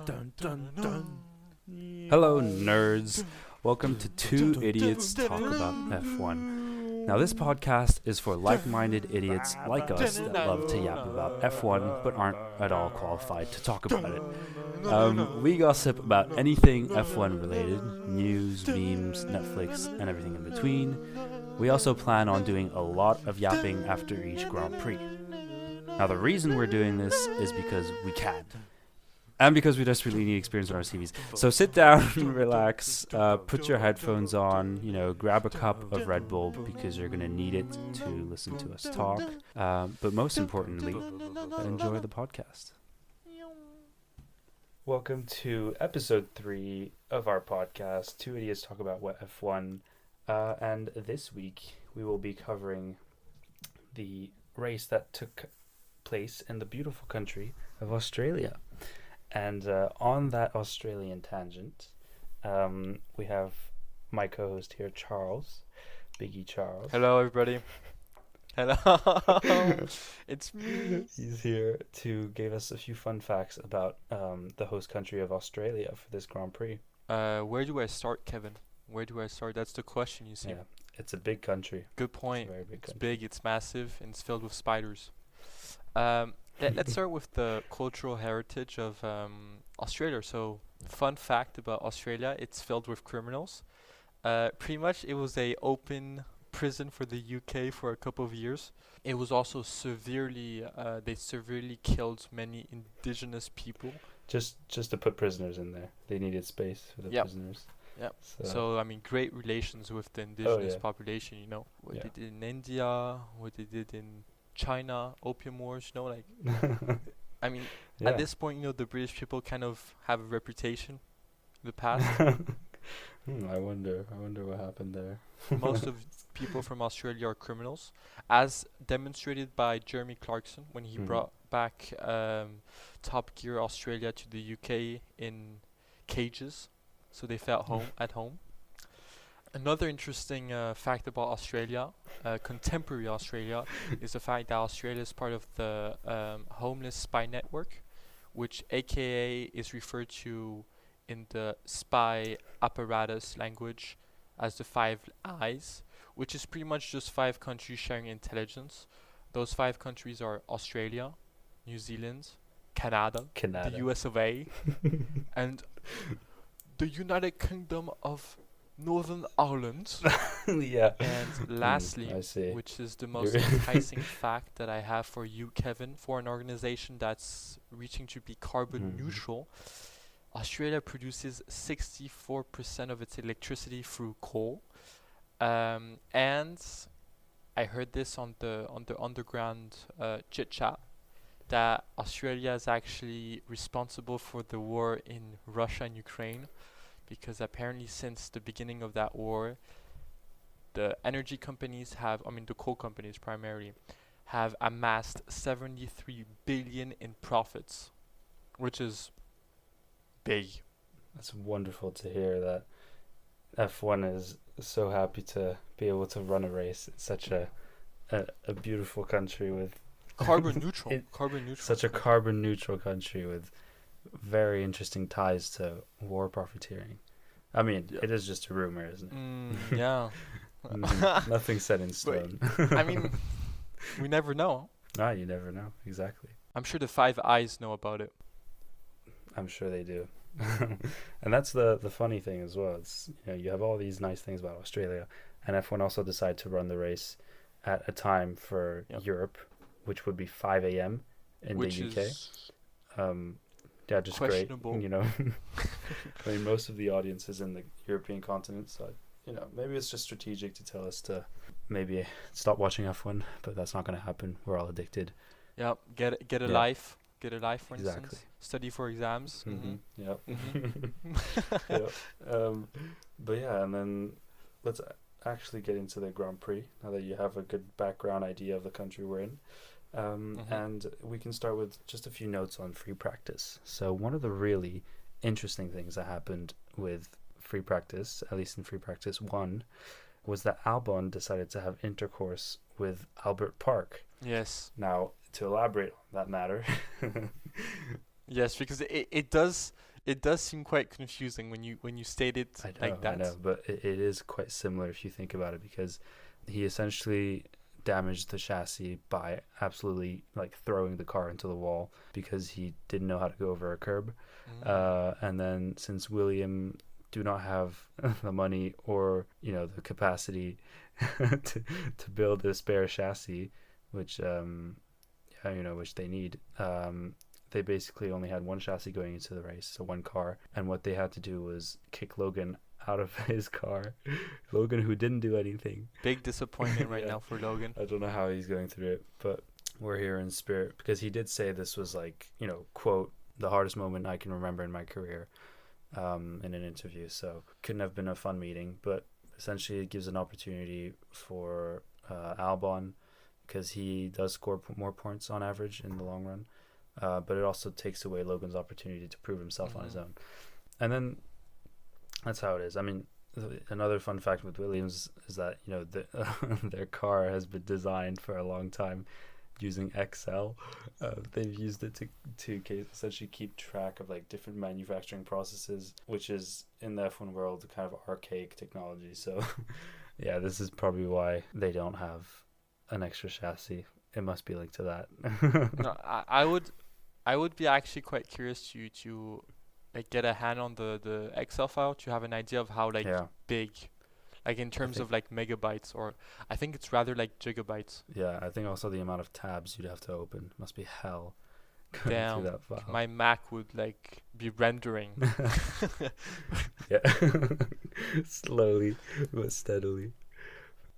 Dun, dun, dun. Hello, nerds. Welcome to Two Idiots Talk About F1. Now, this podcast is for like-minded idiots like us that love to yap about F1 but aren't at all qualified to talk about it. We gossip about anything F1 related, news, memes, Netflix, and everything in between. We also plan on doing a lot of yapping after each Grand Prix. Now, the reason we're doing this is because we can. And because we desperately need experience on our CVs. So sit down, relax, put your headphones on, grab a cup of Red Bull because you're going to need it to listen to us talk. But most importantly, enjoy the podcast. Welcome to episode 3 of our podcast, Two Idiots Talk About F1. And this week, we will be covering the race that took place in the beautiful country of Australia. And on that Australian tangent, we have my co-host here, Charles, Biggie Charles. Hello, everybody. Hello. It's me. He's here to give us a few fun facts about the host country of Australia for this Grand Prix. Where do I start, Kevin? Where do I start? That's the question, you see. Yeah, it's a big country. Good point. It's a very big It's country. big, it's massive, and it's filled with spiders. Let's start with the cultural heritage of Australia. So, fun fact about Australia, it's filled with criminals. Pretty much, it was a open prison for the UK for a couple of years. It was also they severely killed many indigenous people. Just to put prisoners in there. They needed space for the prisoners. Yeah. So, I mean, great relations with the indigenous population, What they did in India, what they did in China, opium wars, I mean, at this point, the British people kind of have a reputation in the past. I wonder what happened there. Most of people from Australia are criminals, as demonstrated by Jeremy Clarkson when he brought back Top Gear Australia to the UK in cages, so they felt at home. Another interesting fact about Australia, contemporary Australia, is the fact that Australia is part of the homeless spy network, which AKA is referred to in the spy apparatus language as the 5 Eyes, which is pretty much just 5 countries sharing intelligence. Those 5 countries are Australia, New Zealand, Canada. The US of A, and the United Kingdom of Northern Ireland. Yeah. And lastly, which is the most enticing fact that I have for you, Kevin, for an organization that's reaching to be carbon neutral, Australia produces 64% of its electricity through coal. And I heard this on the underground chit chat that Australia is actually responsible for the war in Russia and Ukraine. Because apparently since the beginning of that war, the energy companies the coal companies primarily, have amassed 73 billion in profits, which is big. That's wonderful to hear that F1 is so happy to be able to run a race in such a beautiful country with carbon neutral. Such a carbon neutral country with very interesting ties to war profiteering. I mean, it is just a rumor, isn't it? Yeah. Nothing set in stone. I mean, we never know. You never know. Exactly. I'm sure the 5 Eyes know about it. I'm sure they do. And that's the funny thing as well. It's, you have all these nice things about Australia, and F1 also decided to run the race at a time for Europe, which would be 5 a.m. in the UK. Yeah, just great. I mean, most of the audience is in the European continent, so maybe it's just strategic to tell us to maybe stop watching F1, but that's not going to happen. We're all addicted. Yeah, get a life. Get a life, for exactly. instance. Study for exams. Yep. Yep. But yeah, and then let's actually get into the Grand Prix now that you have a good background idea of the country we're in. And we can start with just a few notes on free practice. So one of the really interesting things that happened with free practice, at least in free practice 1, was that Albon decided to have intercourse with Albert Park. Yes. Now, to elaborate on that matter. Yes, because it does it does seem quite confusing when you state it like that. I know, but it is quite similar if you think about it, because he essentially damaged the chassis by absolutely like throwing the car into the wall because he didn't know how to go over a curb. And then since William do not have the money or the capacity to build a spare chassis, which which they need, they basically only had one chassis going into the race, so one car, and what they had to do was kick Logan out of his car. Logan, who didn't do anything. Big disappointment right now for Logan. I don't know how he's going through it, but we're here in spirit, because he did say this was like, quote, the hardest moment I can remember in my career, in an interview. So couldn't have been a fun meeting, but essentially it gives an opportunity for Albon, because he does score more points on average in the long run, but it also takes away Logan's opportunity to prove himself on his own. And then that's how it is. I mean, another fun fact with Williams is that their car has been designed for a long time using Excel. They've used it to essentially keep track of like different manufacturing processes, which is in the F1 world kind of archaic technology. So yeah, this is probably why they don't have an extra chassis. It must be linked to that. No, I would be actually quite curious to like get a hand on the Excel file to have an idea of how big, like in terms of like megabytes, or I think it's rather like gigabytes. Yeah, I think also the amount of tabs you'd have to open must be hell. Going Damn, through that file. my Mac would like be rendering. Yeah, slowly but steadily.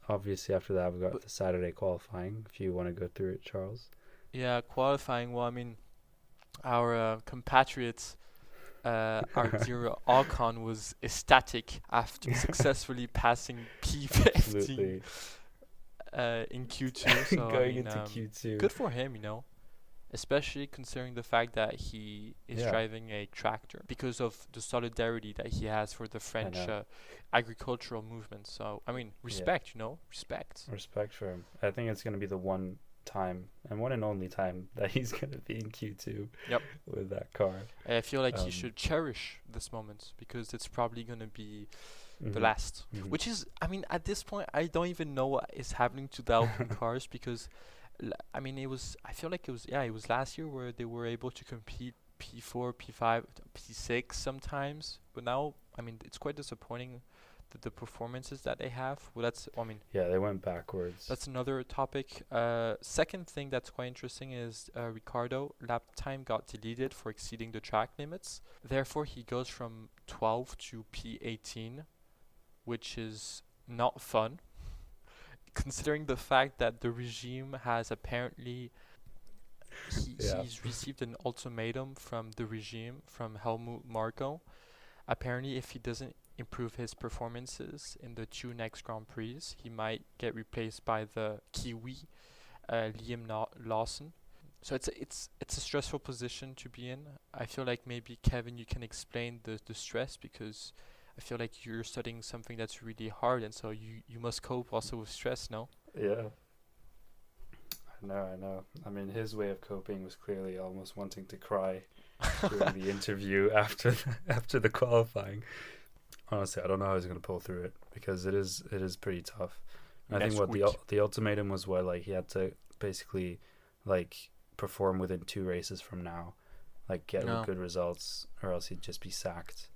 Obviously, after that, we got the Saturday qualifying. If you want to go through it, Charles. Yeah, qualifying. Well, I mean, our compatriots, our dear Ocon was ecstatic after successfully passing P15 in Q2. So going into Q2. Good for him, especially considering the fact that he is driving a tractor, because of the solidarity that he has for the French agricultural movement. So, I mean, respect, respect. Respect for him. I think it's going to be the one time and one and only time that he's going to be in Q2 with that car. I feel like he should cherish this moment, because it's probably going to be the last. Which is, I mean, at this point, I don't even know what is happening to the Alpine cars, because I mean, it was last year where they were able to compete P4, P5, P6 sometimes. But now, I mean, it's quite disappointing the performances that they have. Well, they went backwards. That's another topic. Second thing that's quite interesting is Ricardo lap time got deleted for exceeding the track limits. Therefore, he goes from 12 to P18, which is not fun, considering the fact that the regime has apparently he's received an ultimatum from the regime, from Helmut Marko. Apparently, if he doesn't improve his performances in the 2 next Grand Prix, he might get replaced by the Kiwi Liam Lawson. So it's a stressful position to be in. I feel like maybe, Kevin, you can explain the stress, because I feel like you're studying something that's really hard, and so you must cope also with stress, no? Yeah. I know. I mean, his way of coping was clearly almost wanting to cry during the interview after the qualifying. Honestly, I don't know how he's going to pull through it, because it is pretty tough. And I think the ultimatum was he had to basically perform within 2 races from now, get good results, or else he'd just be sacked.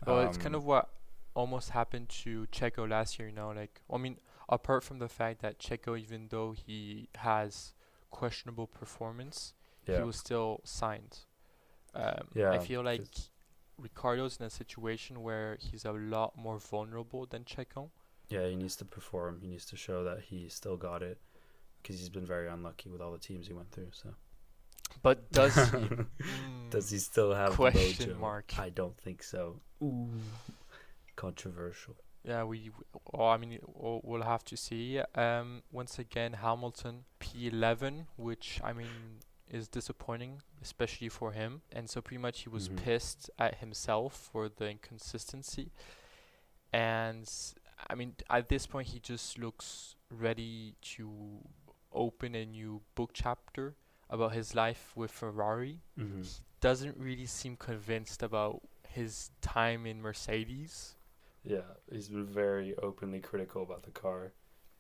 Well, it's kind of what almost happened to Checo last year, I mean, apart from the fact that Checo, even though he has questionable performance, he was still signed. I feel like Ricardo's in a situation where he's a lot more vulnerable than Checo. Yeah, he needs to perform. He needs to show that he still got it, because he's been very unlucky with all the teams he went through. So, but does he? Does he still have question the mojo? Mark? I don't think so. Ooh, controversial. Yeah, we'll have to see. Once again, Hamilton P11, which I mean is disappointing, especially for him. And so pretty much he was pissed at himself for the inconsistency. And I mean, at this point, he just looks ready to open a new book chapter about his life with Ferrari. doesn't really seem convinced about his time in Mercedes. Yeah, he's been very openly critical about the car.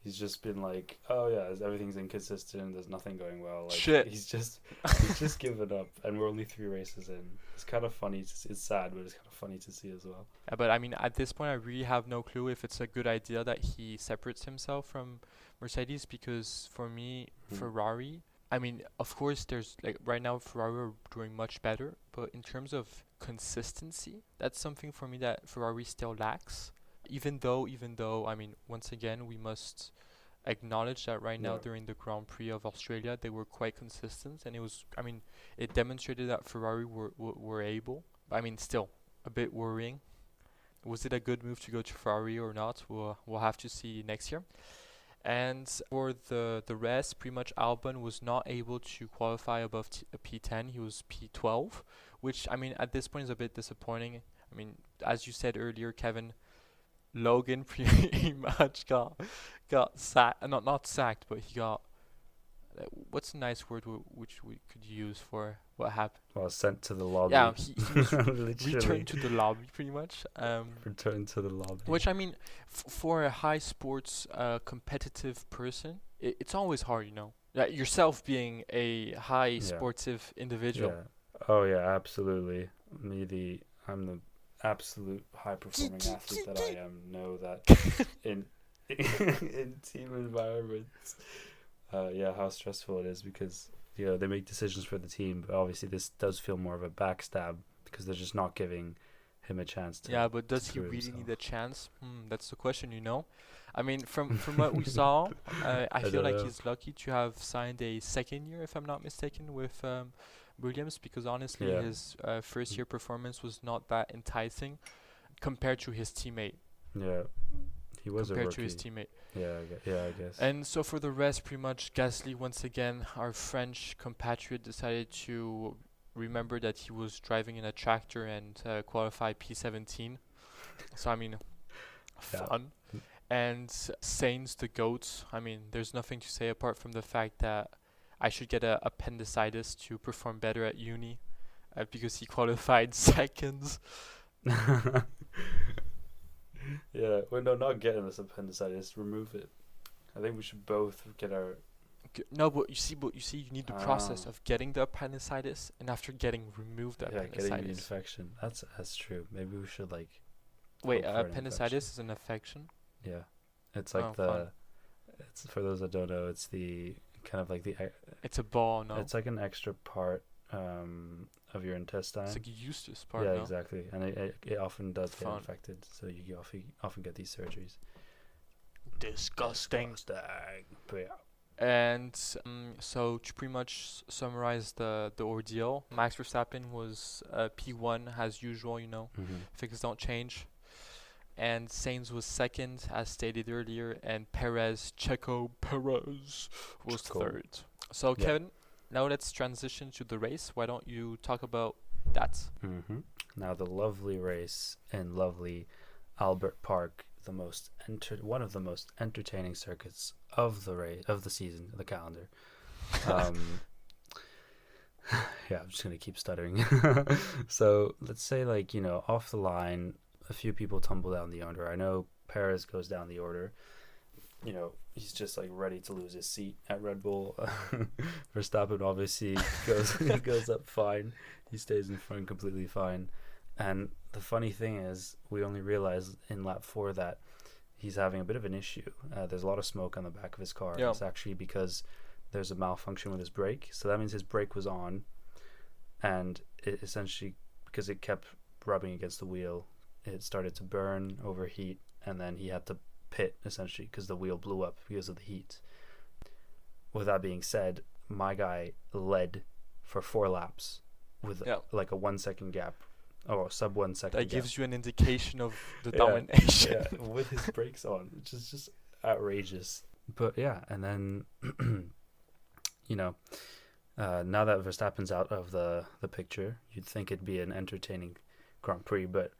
He's just been like, "Oh yeah, everything's inconsistent. There's nothing going well." Like Shit. he's just given up, and we're only 3 races in. It's kind of funny. It's sad, but it's kind of funny to see as well. But I mean, at this point, I really have no clue if it's a good idea that he separates himself from Mercedes, because for me, Ferrari, I mean, of course, there's like right now, Ferrari are doing much better, but in terms of consistency, that's something for me that Ferrari still lacks. Even though, I mean, once again, we must acknowledge that right now Yeah. during the Grand Prix of Australia, they were quite consistent, and it was, I mean, it demonstrated that Ferrari were able. But I mean, still a bit worrying. Was it a good move to go to Ferrari or not? We'll have to see next year. And for the rest, pretty much Albon was not able to qualify above P10. He was P12, which I mean at this point is a bit disappointing. I mean, as you said earlier, Kevin, Logan pretty much got sacked. Not sacked, but he got. What's a nice word which we could use for what happened? Well, sent to the lobby. Yeah, he was Literally. returned to the lobby pretty much. Returned to the lobby. Which I mean, for a high sports competitive person, it's always hard, you know. Yourself being a high sportive individual. Yeah. Oh yeah, absolutely. I'm the absolute high performing athlete that I am. Know that in team environments, how stressful it is, because they make decisions for the team, but obviously this does feel more of a backstab because they're just not giving him a chance to. Yeah, but does he really need a chance? That's the question, you know. I mean, from what we saw, I feel like he's lucky to have signed a second year, if I'm not mistaken, with Williams, because honestly, his first year performance was not that enticing compared to his teammate. Yeah, he was compared a rookie. to his teammate. Yeah, I guess. And so for the rest, pretty much Gasly once again, our French compatriot, decided to remember that he was driving in a tractor and qualified P17. So I mean, fun. And Sainz, the GOAT, I mean, there's nothing to say apart from the fact that I should get a appendicitis to perform better at uni, because he qualified second. Yeah, well, no, not getting this appendicitis. Remove it. I think we should both get our. No, but you see, you need the process of getting the appendicitis, and after getting removed the appendicitis. Getting the infection. That's true. Maybe we should like. Wait, appendicitis is an infection? Yeah, it's like it's for those that don't know. It's the kind of like the. It's a ball, no? It's like an extra part of your intestine. It's like a useless part. Yeah, no? exactly, and it often does get infected, so you often get these surgeries. Disgusting. But yeah. And so to pretty much summarize the ordeal, Max Verstappen was P1 as usual, you know. Things don't change. And Sainz was second, as stated earlier, and Checo Perez was third. So Kevin, now let's transition to the race. Why don't you talk about that? Now the lovely race in lovely Albert Park, one of the most entertaining circuits of the season, of the calendar. I'm just gonna keep stuttering. So let's say, like, off the line, a few people tumble down the order. I know Perez goes down the order. He's just like ready to lose his seat at Red Bull. Verstappen obviously goes up fine. He stays in front completely fine. And the funny thing is, we only realized in lap 4 that he's having a bit of an issue. There's a lot of smoke on the back of his car. Yeah. It's actually because there's a malfunction with his brake. So that means his brake was on, and it essentially, because it kept rubbing against the wheel, it started to burn, overheat, and then he had to pit essentially because the wheel blew up because of the heat. With that being said, my guy led for 4 laps with like a 1 second gap. Oh, sub 1 second. That gives you an indication of the domination. Yeah, with his brakes on, which is just outrageous. But yeah, and then now that Verstappen's out of the picture, you'd think it'd be an entertaining Grand Prix, but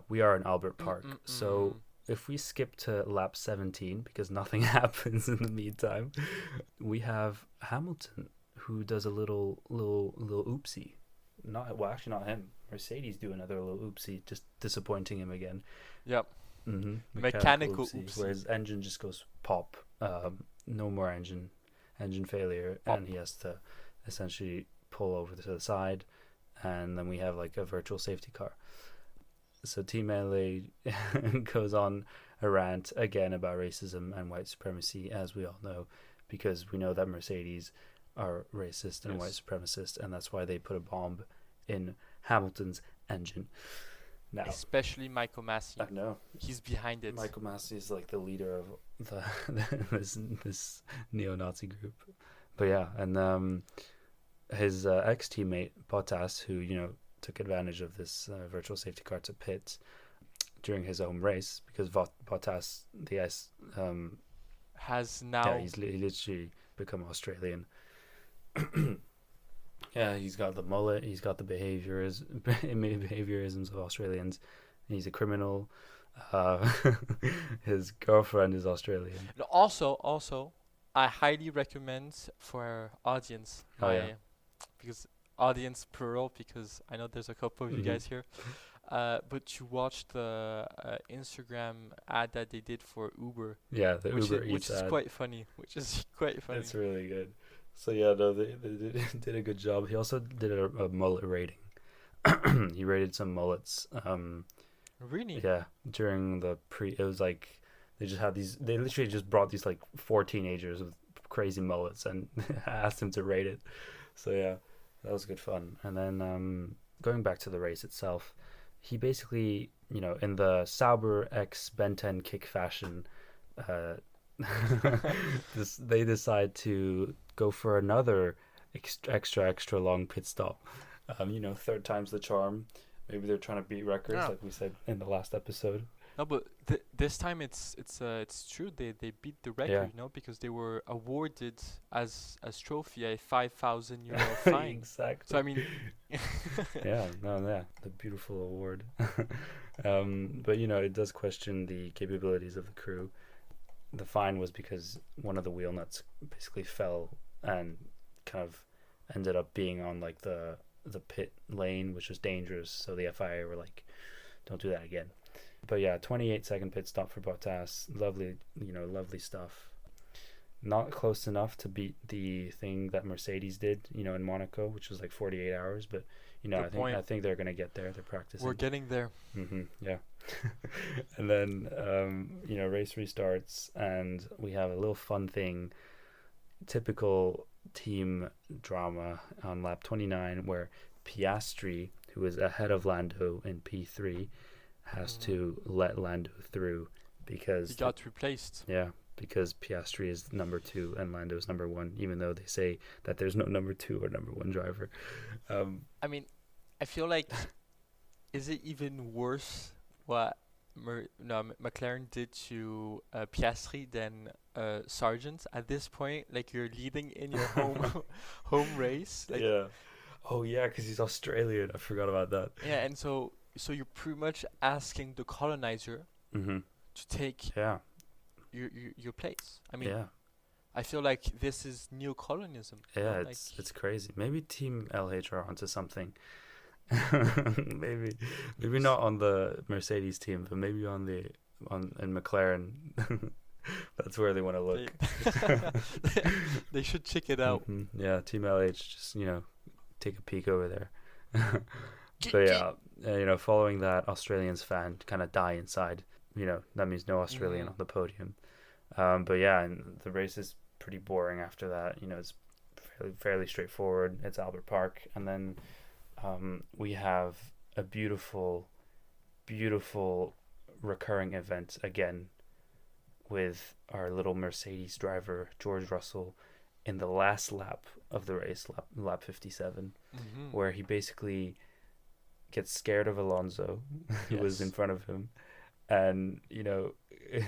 we are in Albert Park, so if we skip to lap 17 because nothing happens in the meantime, we have Hamilton who does a little oopsie. actually not him. Mercedes do another little oopsie, just disappointing him again. Yep. Mechanical oopsie. where his engine just goes pop. No more engine failure, and he has to essentially pull over to the side, and then we have like a virtual safety car. So Team LA goes on a rant again about racism and white supremacy, as we all know, because we know that Mercedes are racist and white supremacist, and that's why they put a bomb in Hamilton's engine. Now, especially Michael Massey. I know he's behind it. Michael Massey is like the leader of this neo-Nazi group. But yeah, and his ex-teammate Bottas, who took advantage of this virtual safety car to pit during his home race, because Bottas, has now... Yeah, he literally become Australian. Yeah, he's got the mullet, he's got the behaviorisms of Australians. He's a criminal. His girlfriend is Australian. Also, I highly recommend for our audience, because audience plural, because I know there's a couple of you guys here, but to watch the Instagram ad that they did for Uber. Yeah, the Uber Eats which is ad. quite funny. It's really good. So yeah, no, they did a good job. He also did a mullet rating. He rated some mullets. Really? Yeah, during the it was like they literally just brought these like 4 teenagers with crazy mullets and asked him to rate it. So yeah, that was good fun. And then going back to the race itself, he basically, in the Sauber X Ben 10 kick fashion, they decide to go for another extra long pit stop. Third time's the charm. Maybe they're trying to beat records, like we said in the last episode. No, but this time it's true. They beat the record, because they were awarded as trophy a €5,000 fine. Exactly. So I mean, the beautiful award. But it does question the capabilities of the crew. The fine was because one of the wheel nuts basically fell and kind of ended up being on like the pit lane, which was dangerous. So the FIA were like, don't do that again. But yeah, 28-second pit stop for Bottas. Lovely stuff. Not close enough to beat the thing that Mercedes did, in Monaco, which was like 48 hours. But I think they're gonna get there. They're practicing. We're getting there. Yeah. And then race restarts, and we have a little fun thing. Typical team drama on lap 29, where Piastri, who is ahead of Lando in P3, has to let Lando through because he got replaced. Yeah, because Piastri is number 2 and Lando is number 1, even though they say that there's no number 2 or number 1 driver. I mean, I feel like, is it even worse what McLaren did to Piastri than Sargent at this point? Like, you're leading in your home race. Like, yeah. Oh yeah, because he's Australian. I forgot about that. Yeah, and so you're pretty much asking the colonizer to take your place. I mean, I fil like this is neo-colonialism. Yeah, it's crazy. Maybe Team LH are onto something. maybe not on the Mercedes team, but maybe in McLaren. That's where they want to look. They should check it out. Yeah, Team LH, just take a peek over there. But yeah, following that, Australians fan kind of die inside. That means no Australian on the podium. But yeah, and the race is pretty boring after that. It's fairly straightforward. It's Albert Park, and then we have a beautiful recurring event again with our little Mercedes driver George Russell in the last lap of the race, lap 57, where he basically gets scared of Alonso, who was in front of him, and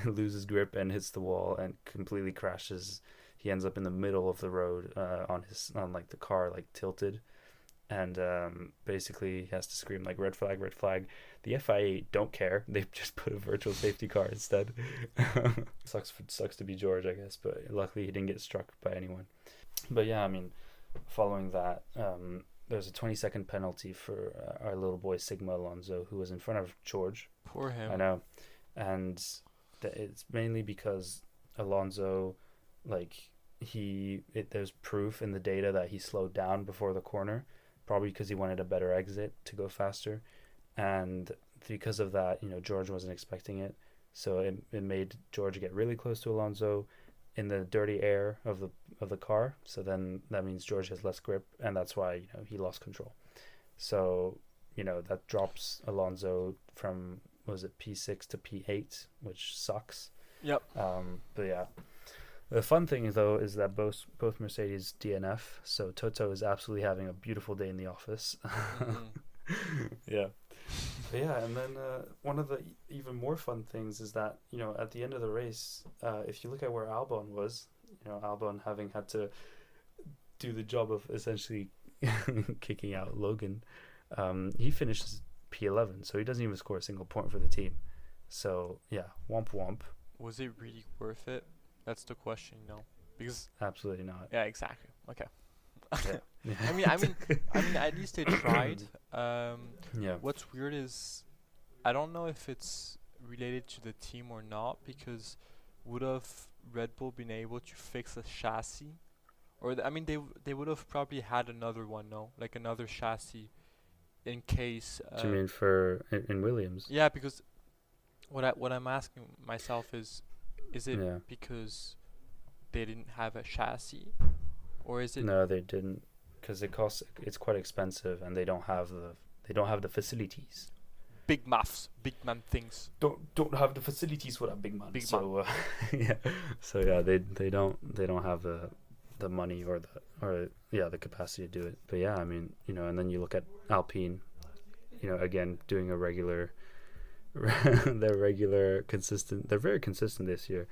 loses grip and hits the wall and completely crashes. He ends up in the middle of the road on the car, like tilted, and basically he has to scream like red flag, red flag. The FIA don't care. They've just put a virtual safety car instead. Sucks to be George, I guess, but luckily he didn't get struck by anyone. But yeah, I mean, following that, there's a 20-second penalty for our little boy Sigma Alonso, who was in front of George. Poor him. I know, and it's mainly because Alonso, like there's proof in the data that he slowed down before the corner, probably because he wanted a better exit to go faster, and because of that, George wasn't expecting it, so it made George get really close to Alonso in the dirty air of the car. So then that means George has less grip, and that's why he lost control. So that drops Alonso from, was it P6 to P8, which sucks. Yep. But yeah, the fun thing though is that both Mercedes DNF, so Toto is absolutely having a beautiful day in the office. Yeah. But yeah, and then one of the even more fun things is that at the end of the race, if you look at where Albon was, Albon having had to do the job of essentially kicking out Logan, he finishes P11, so he doesn't even score a single point for the team. So yeah, womp womp. Was it really worth it? That's the question, because absolutely not. Yeah, exactly. Okay. Yeah. I mean, at least they tried. Yeah. What's weird is, I don't know if it's related to the team or not, because would have Red Bull been able to fix a chassis, or they would have probably had another one, like another chassis, in case. Do you mean for in Williams? Yeah, because what I'm asking myself is it because they didn't have a chassis, or is it? No, they didn't, because it's quite expensive, and they don't have the facilities. Big man things. Don't have the facilities for that big man. So they don't have the money or the capacity to do it. But yeah, I mean, and then you look at Alpine, again doing a regular they're consistent. They're very consistent this year.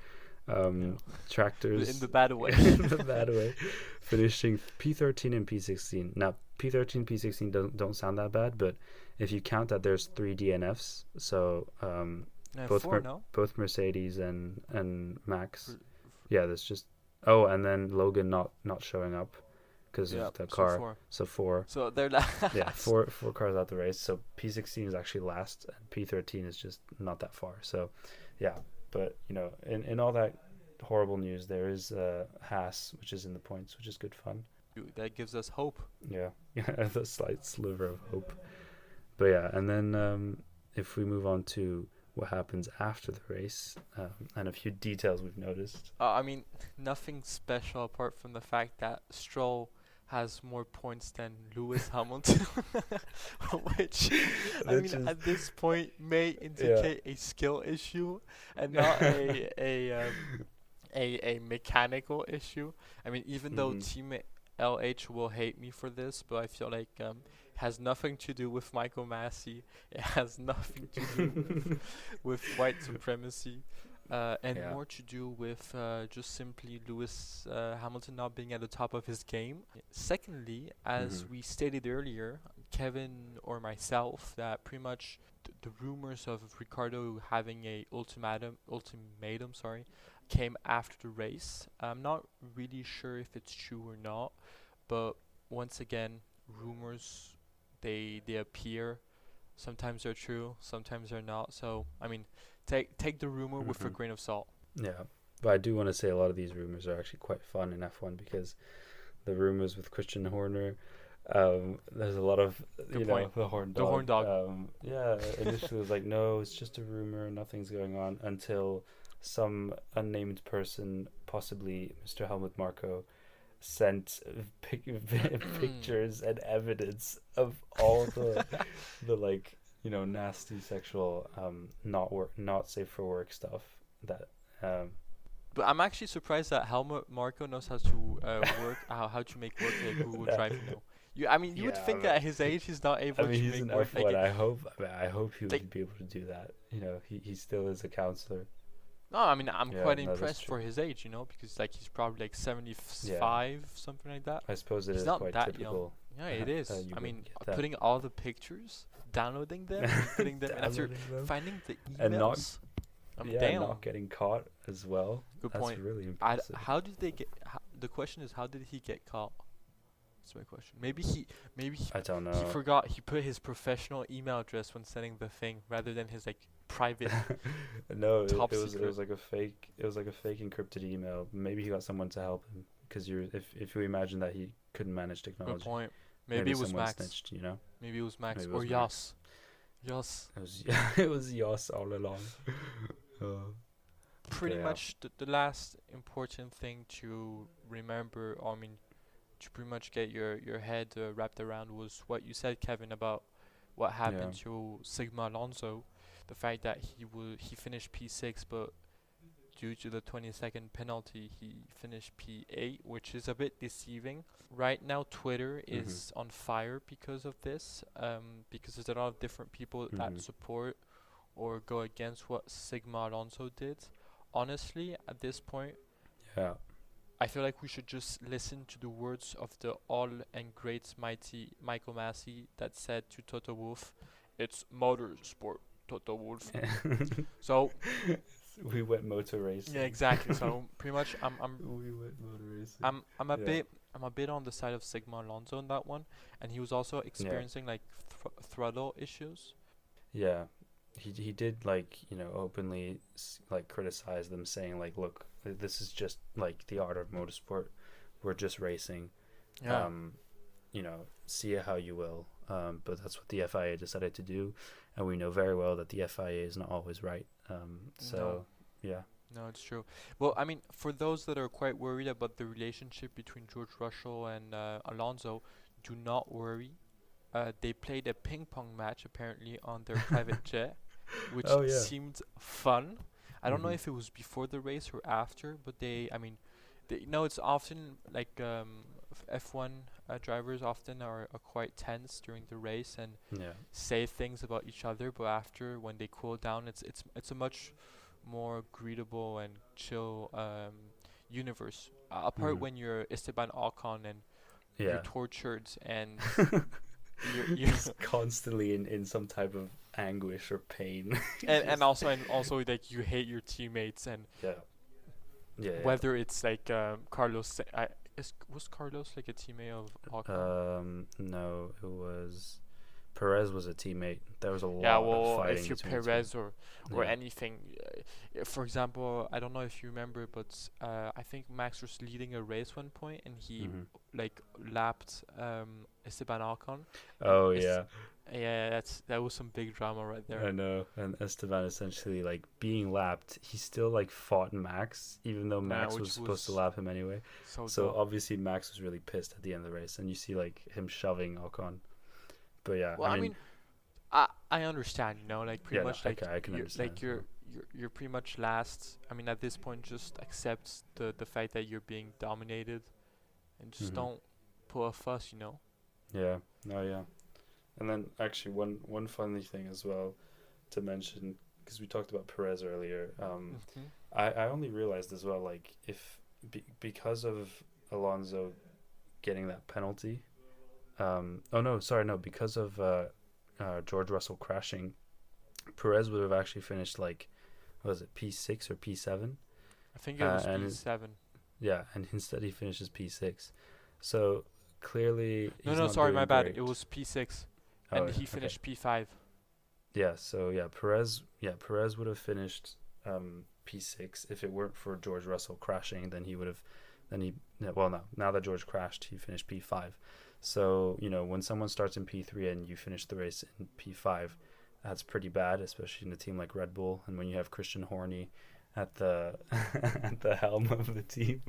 Tractors in the bad way. In the bad way, finishing P13 and P16. Now P13, P16 don't sound that bad, but if you count that there's 3 DNFs, so both Mercedes and Max. Yeah, there's just and then Logan not showing up because of the car. So 4. So they're last. Yeah, four cars out the race. So P16 is actually last, and P13 is just not that far. So, yeah. But in all that horrible news, there is Haas, which is in the points, which is good fun. That gives us hope. Yeah, the slight sliver of hope. But yeah, and then if we move on to what happens after the race, and a few details we've noticed. Nothing special apart from the fact that Stroll has more points than Lewis Hamilton, which at this point may indicate a skill issue and not a mechanical issue. Even though teammate LH will hate me for this, but I feel like it has nothing to do with Michael Massey. It has nothing to do with white supremacy. More to do with just simply Lewis Hamilton not being at the top of his game. Secondly, as we stated earlier, Kevin or myself, that pretty much the rumors of Ricardo having a ultimatum, came after the race. I'm not really sure if it's true or not, but once again, rumors, they appear. Sometimes they're true, sometimes they're not. So take the rumor with a grain of salt. Yeah, but I do want to say a lot of these rumors are actually quite fun in F1, because the rumors with Christian Horner, there's a lot of the horn dog. Initially it was like, no, it's just a rumor, nothing's going on, until some unnamed person, possibly Mr. Helmut Marko, sent pictures and evidence of all the nasty sexual not safe for work stuff that But I'm actually surprised that Helmut Marko knows how to work how to make work like Google Drive. You would think that at his age he's not able to he's make an work. F1. I hope he would be able to do that. He still is a counselor. No, I'm quite impressed for his age, because he's probably like 75, something like that. I suppose he's is not quite that typical. Young. Yeah, it is. Putting all the pictures, downloading them, putting them, and after finding the emails, not getting caught as well. Good That's point. Really impressive. How did they get? The question is, how did he get caught? That's my question. Maybe I don't he know. forgot. He put his professional email address when sending the thing rather than his like private No, top it was secret. like a fake. It was like a fake encrypted email. Maybe he got someone to help him because if you imagine that he couldn't manage Good technology, point. Maybe maybe it was someone Max. snitched. You know, Maybe it was Max maybe it or was Max. Yas. Yas. It was it was Yoss all along. Uh, but Pretty yeah, much the last important thing to remember, or I mean, to pretty much get your head wrapped around was what you said, Kevin, about what yeah, happened to Sigma Alonso. The fact that he finished P6, but due to the 20-second penalty, he finished P8, which is a bit deceiving. Right now, Twitter mhm, is on fire because of this, because there's a lot of different people that mhm, support or go against what Sigma Alonso did. Honestly, at this point, yeah, I feel like we should just listen to the words of the all and great mighty Michael Massey that said to Toto Wolff, "It's motorsport, Toto Wolff." So we went motor yeah, racing. exactly. So pretty much, We went motor racing. I'm a Yeah, bit on the side of Sigma Alonso in that one, and he was also yeah, experiencing like throttle issues. yeah. He did like openly like criticize them, saying like, look, this is just like the art of motorsport. We're just racing. Yeah. Um, see it how you will. But that's what the FIA decided to do, and we know very well that the FIA is not always right. No. So yeah, No, it's true. Well, I mean, for those that are quite worried about the relationship between George Russell and Alonso, do not worry. They played a ping pong match apparently on their private jet, which oh yeah, seemed fun. I don't know hmm if it was before the race or after, but I mean, it's often like F1 drivers often are quite tense during the race and yeah, say things about each other, but after when they cool down, it's a much more greetable and chill universe. Apart hmm when you're Esteban Ocon and you're yeah. tortured and you Just constantly in some type of anguish or pain. and Just also like you hate your teammates and yeah, yeah, yeah. whether it's like Carlos was Carlos like a teammate of Ocon? No, it was Perez was a teammate. There was a Yeah, lot of well, fighting if you're between the two. Perez or Yeah. anything, for example, I don't know if you remember, but I think Max was leading a race one point and he hmm like lapped Esteban Ocon, and Oh it's yeah, yeah, that was some big drama right there. I know. And Esteban essentially like being lapped, he still like fought Max, even though Max was Which supposed to was lap him anyway. so So dumb. obviously Max was really pissed at the end of the race, and you see like him shoving Ocon. But yeah, Well, I I mean, mean, I understand, like pretty yeah, no, much like I can you're understand like as well. you're pretty much last. I mean, at this point, just accept the fact that you're being dominated, and just hmm don't pull a fuss. Yeah, no, yeah. And then actually one funny thing as well to mention, because we talked about Perez earlier. Mhm. I only realized as well, like if because of Alonso getting that penalty. Oh no, sorry, no, because of George Russell crashing, Perez would have actually finished like, what was it, P6 or P7? I think it was And P7. yeah, and instead he finishes P6. So clearly No, he's no, not sorry, my doing bad. It great. was P6, Oh and yeah, he okay. finished P5. Yeah, so Perez would have finished P6 if it weren't for George Russell crashing. Then he would have, then he yeah, well no, now that George crashed, he finished P5. So when someone starts in P3 and you finish the race in P5, that's pretty bad, especially in a team like Red Bull, and when you have Christian Horny at the at the helm of the team.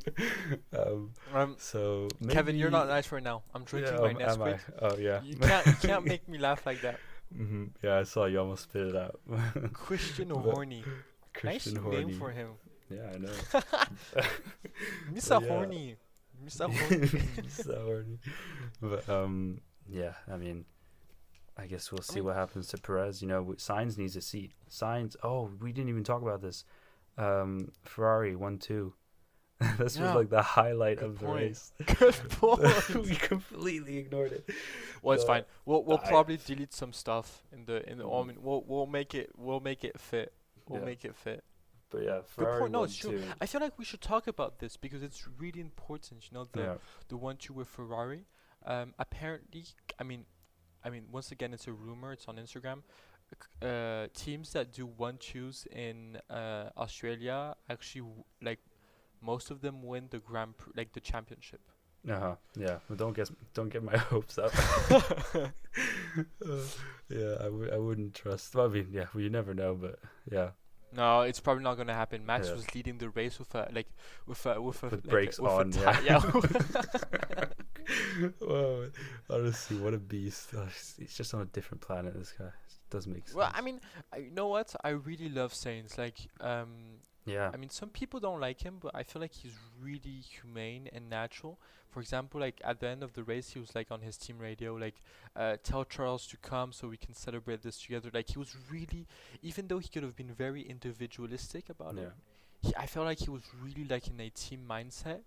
um, Um, so Kevin, you're not maybe nice right now. I'm yeah, drinking my am I? Nesquik. Oh yeah. You can't make me laugh like that. Yeah, I saw you almost spit it out. Christian But Horny. Nice Christian name Horny. for him. Yeah, I know. Mr. But yeah. Horny. Mr. Horny. So horny. But yeah, I mean, I guess we'll I see mean, what happens to Perez. Sainz needs a seat. Sainz. Oh, we didn't even talk about this. Ferrari 1-2. This was yeah, like the highlight good of the point. race. Good point. We completely ignored it. Well, it's The fine. We'll I, probably delete some stuff in the. I mhm, mean, we'll make it fit. We'll yeah, make it fit. but yeah, Good Ferrari point. No, it's won true. two. I feel like we should talk about this because it's really important. Yeah. The 1-2 with Ferrari. Apparently, I mean, once again, it's a rumor. It's on Instagram. Teams that do one choose in Australia actually like most of them win the Grand Prix, like the championship. Yeah. Well, don't get my hopes up. Yeah, I wouldn't trust. Well, I mean, yeah, well, you never know, but yeah. No, it's probably not gonna happen. Max Yeah. was leading the race with a like with a With like brakes a, with on, a yeah. yeah. Whoa, honestly, what a beast! Oh, he's just on a different planet. This guy, it doesn't make sense. Well, I mean, you know what? I really love Saints. Like, Yeah. I mean, some people don't like him, but I feel like he's really humane and natural. For example, like at the end of the race, he was like on his team radio, like, tell Charles to come so we can celebrate this together. Like he was really, even though he could have been very individualistic about it, I felt like he was really like in a team mindset,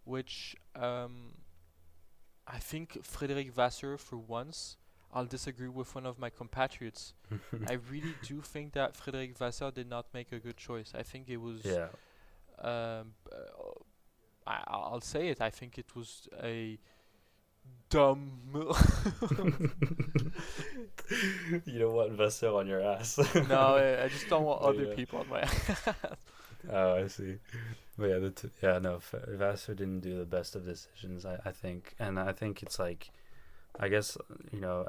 which I think Frédéric Vasseur for once. I'll disagree with one of my compatriots. I really do think that Frédéric Vasseur did not make a good choice. I think it was. Yeah. I'll say it. I think it was a dumb. You don't want Vasseur on your ass. No, I just don't want other Yeah. people on my ass. Oh, I see. But yeah, no, Vasseur didn't do the best of decisions, I think. And I think it's like, I guess,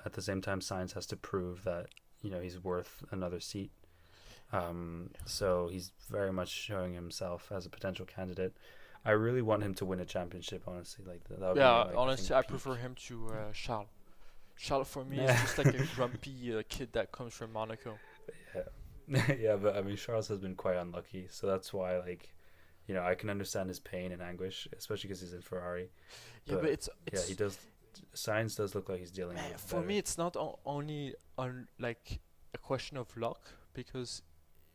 at the same time, science has to prove that, he's worth another seat. So he's very much showing himself as a potential candidate. I really want him to win a championship, honestly. Like that would be, Yeah, like, honestly, I I think, prefer him to Charles. Charles for me is Yeah. just like a grumpy kid that comes from Monaco. Yeah. Yeah, but I mean, Charles has been quite unlucky, so that's why, like, I can understand his pain and anguish, especially because he's in Ferrari. Yeah, but it's Yeah, he does. Science does look like he's dealing with it for better. me it's not only on like a question of luck because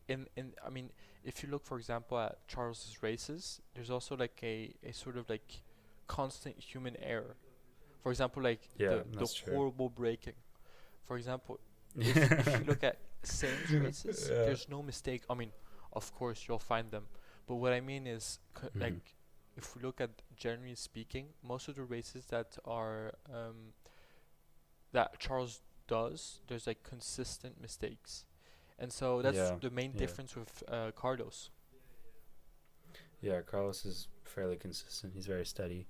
in I mean if you look for example at Charles's races, there's also like a sort of like constant human error. For example, like Yeah, the that's true. horrible braking. For example, if you look at Saints races, Yeah. there's no mistake. I mean, of course you'll find them, but what I mean is Mhm. like if we look at generally speaking, most of the races that are that Charles does, there's like consistent mistakes, and so that's Yeah, the main yeah. difference with Carlos. Yeah, Carlos is fairly consistent. He's very steady.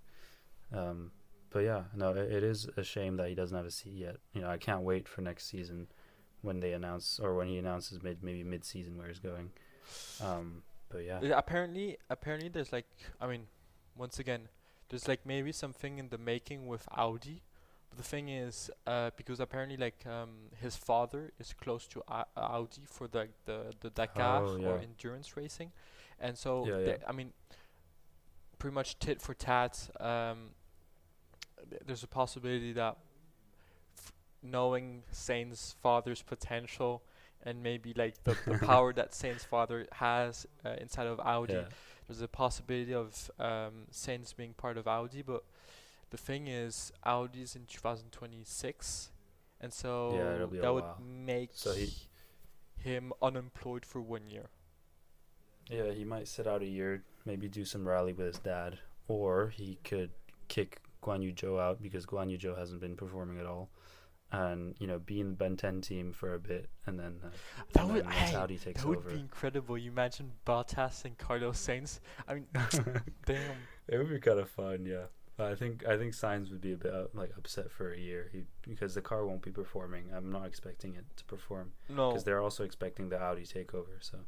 But yeah, no, it is a shame that he doesn't have a seat yet. I can't wait for next season when they announce, or when he announces maybe mid-season where he's going. But yeah. Apparently there's like I mean, once again, there's like maybe something in the making with Audi. But the thing is, because apparently like his father is close to Audi for the Dakar Oh, or yeah. endurance racing, and so Yeah, yeah. I mean, pretty much tit for tat. There's a possibility that knowing Saint's father's potential and maybe like the power that Saint's father has inside of Audi, Yeah. there's a possibility of Saints being part of Audi. But the thing is, Audi's in 2026, and so Yeah, it'll be a that would while. make So him unemployed for 1 year. Yeah, he might sit out a year, maybe do some rally with his dad, or he could kick Guan Yu Zhou out because Guan Yu Zhou hasn't been performing at all, and be in the Ben 10 team for a bit, and then That and would then once hey, Audi takes that would over, be incredible. You imagine Bottas and Carlos Sainz. I mean, damn. it would be kind of fun. Yeah, I think Sainz would be a bit like upset for a year because the car won't be performing. I'm not expecting it to perform No, because they're also expecting the Audi takeover. So,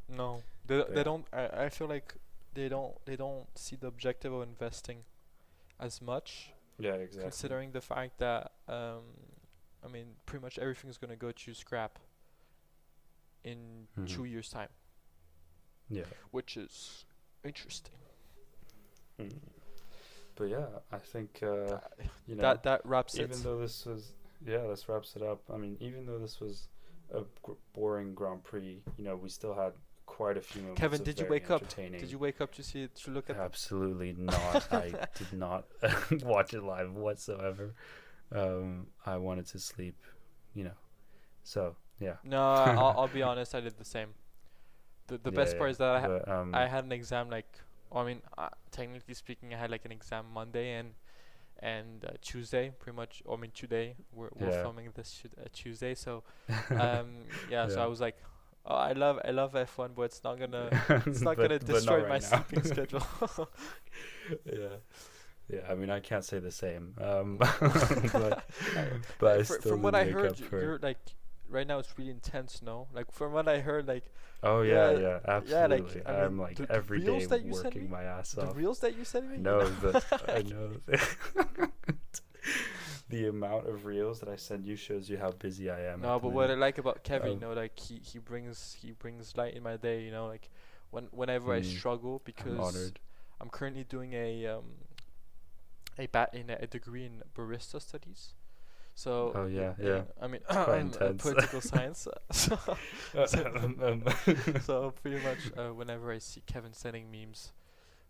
no, they Yeah. don't. I feel like they don't see the objective of investing as much, yeah, exactly. considering the fact that I mean, pretty much everything's gonna go to scrap in Mhm. 2 years' time, Yeah. which is interesting. Mm. But yeah, I think That wraps even it. though this was this wraps it up. I mean, even though this was a boring Grand Prix, we still had quite a few moments. Kevin, of did you very wake up? entertaining. Did you wake up to see it, to look at? Absolutely not. I did not watch it live whatsoever. I wanted to sleep, So yeah. No, I'll be honest. I did the same. The best part is that But, I had an exam like, I mean, technically speaking, I had like an exam Monday, and Tuesday, pretty much. I mean, today we're Yeah. filming this Tuesday, so yeah. So I Yeah. was like, oh, I love F1, but it's not gonna But destroy not my right now. sleeping schedule. Yeah. Yeah, I mean, I can't say the same. But I still From what did I make heard, up for. you're like right now it's really intense, no? Like from what I heard, like Oh yeah, yeah, yeah, like absolutely. I I'm mean like the every day reels that you sent working me, my ass the off. reels that you sent me. I you know, but I know the amount of reels that I send you shows you how busy I am. No, at the but what I minute. like about Kevin, Um, like he brings light in my day, like whenever I mm, struggle I'm because honored. I'm currently doing a degree in barista studies. So Oh yeah, yeah. I mean It's quite intense. political science. So, so Um, so pretty much whenever I see Kevin sending memes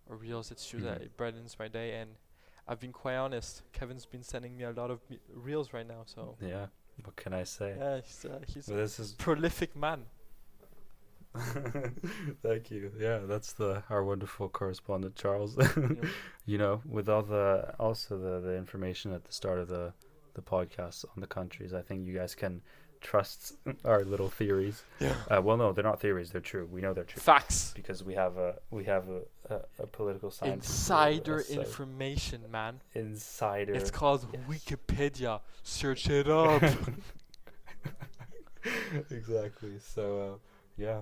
or reels, it's true that mhm. it brightens my day. And I've been quite honest. Kevin's been sending me a lot of reels right now. So Yeah. What can I say? yeah, he's Well, a this is. prolific man. Thank you. Yeah, that's our wonderful correspondent Charles. Yep. With all the information at the start of the podcast on the countries, I think you guys can trust our little theories. Yeah. Well, no, they're not theories; they're true. We know they're true Facts. because we have a political scientist. Insider information, man. Insider. It's called Yes. Wikipedia. Search it up. Exactly. So, yeah.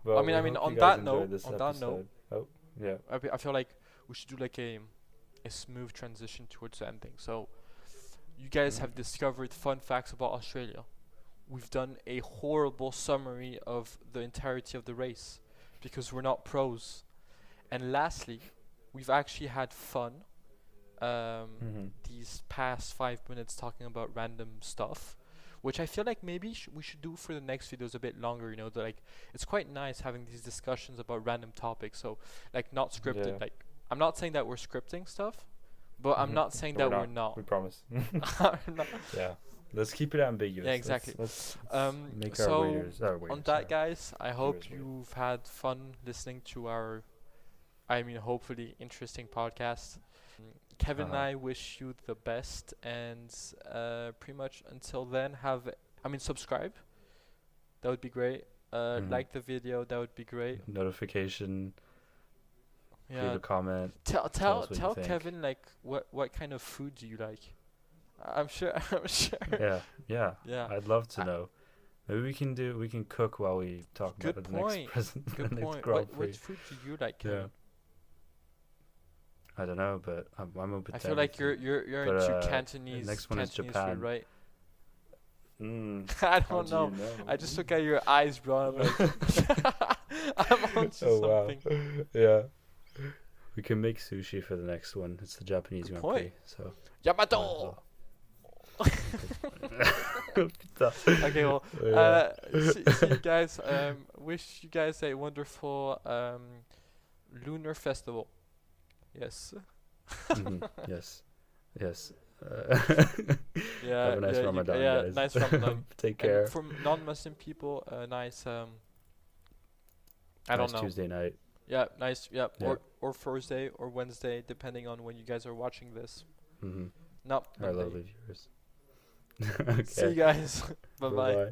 I Well, mean, we hope on you guys that enjoyed note, this on that note, episode. Oh, yeah. I feel like we should do like a smooth transition towards the ending. So, you guys have discovered fun facts about Australia. We've done a horrible summary of the entirety of the race because we're not pros. And lastly, we've actually had fun Mm-hmm. these past 5 minutes talking about random stuff, which I feel like maybe we should do for the next videos a bit longer. Like it's quite nice having these discussions about random topics. So like not scripted. Yeah. Like I'm not saying that we're scripting stuff, but I'm Mhm. not saying No, that we're not. We promise. I'm not. Yeah. Let's keep it ambiguous. Yeah, exactly. Let's make So our waiters. on that, guys, I hope Viewers, you've had fun listening to our, hopefully interesting podcast. Kevin and Uh-huh. I wish you the best, and pretty much until then, subscribe. That would be great. Mhm. Like the video. That would be great. Notification. Leave Yeah. a comment. Tell Tell us what you think. Kevin like what kind of food do you like? I'm sure. I'm sure. Yeah. Yeah. I'd love to I- know. Maybe we can cook while we talk Good about point. the next president. Good the next point. Grand Prix. What food do you like, Kevin? Yeah. I don't know, but I'm open I to feel like everything. you're But, into the Cantonese. next one is Cantonese Japan. food, right? How I don't do know. you know? I just look at your eyes, bro. I'm like, I'm onto Oh wow. something. Yeah. We can make sushi for the next one. It's the Japanese Good Grand point. Prix, so. Yamato. Okay, well, Yeah. see you guys. Wish you guys a wonderful lunar festival. Yes. Mhm. Yes. Yes. Yeah. Have a nice yeah, Ramadan, yeah, guys. nice Ramadan. Take care. And from non-Muslim people, nice. I Nice don't know. Tuesday night. Yeah, nice. Yeah, Yeah. or Thursday or Wednesday, depending on when you guys are watching this. Mm-hmm. No, Our Monday. lovely viewers. Okay. See you guys. Bye bye. Bye-bye.